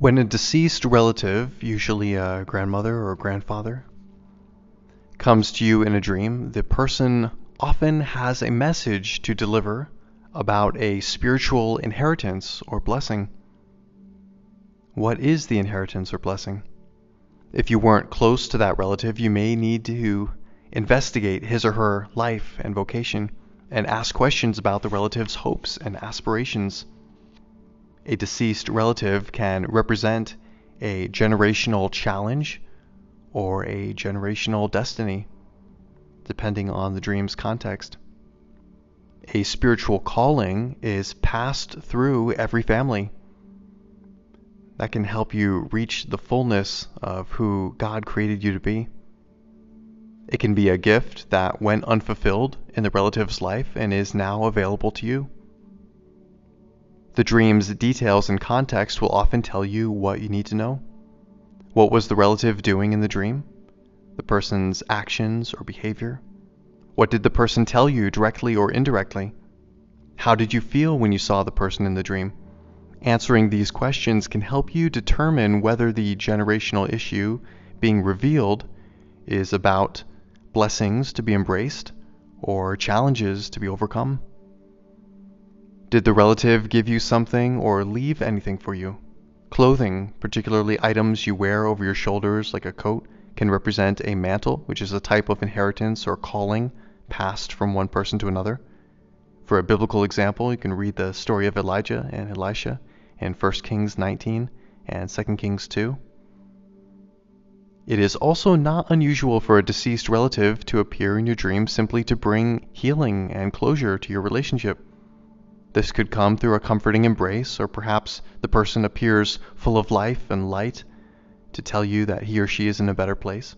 When a deceased relative, usually a grandmother or grandfather, comes to you in a dream, the person often has a message to deliver about a spiritual inheritance or blessing. What is the inheritance or blessing? If you weren't close to that relative, you may need to investigate his or her life and vocation and ask questions about the relative's hopes and aspirations. A deceased relative can represent a generational challenge or a generational destiny, depending on the dream's context. A spiritual calling is passed through every family. That can help you reach the fullness of who God created you to be. It can be a gift that went unfulfilled in the relative's life and is now available to you. The dream's details and context will often tell you what you need to know. What was the relative doing in the dream? The person's actions or behavior? What did the person tell you directly or indirectly? How did you feel when you saw the person in the dream? Answering these questions can help you determine whether the generational issue being revealed is about blessings to be embraced or challenges to be overcome. Did the relative give you something or leave anything for you? Clothing, particularly items you wear over your shoulders like a coat, can represent a mantle, which is a type of inheritance or calling passed from one person to another. For a biblical example, you can read the story of Elijah and Elisha in 1 Kings 19 and 2 Kings 2. It is also not unusual for a deceased relative to appear in your dream simply to bring healing and closure to your relationship. This could come through a comforting embrace, or perhaps the person appears full of life and light to tell you that he or she is in a better place.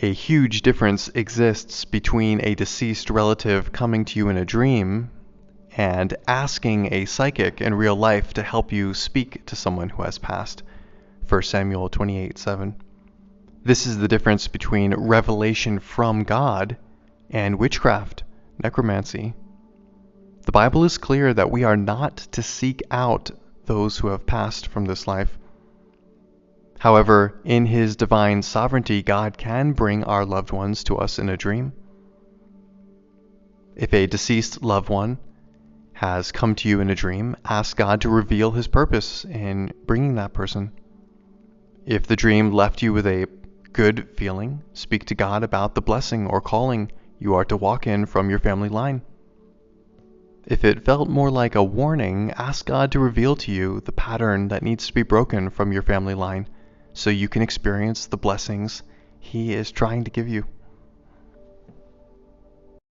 A huge difference exists between a deceased relative coming to you in a dream and asking a psychic in real life to help you speak to someone who has passed. 1 Samuel 28:7. This is the difference between revelation from God and witchcraft, necromancy. The Bible is clear that we are not to seek out those who have passed from this life. However, in His divine sovereignty, God can bring our loved ones to us in a dream. If a deceased loved one has come to you in a dream, ask God to reveal His purpose in bringing that person. If the dream left you with a good feeling, speak to God about the blessing or calling you are to walk in from your family line. If it felt more like a warning, ask God to reveal to you the pattern that needs to be broken from your family line so you can experience the blessings He is trying to give you.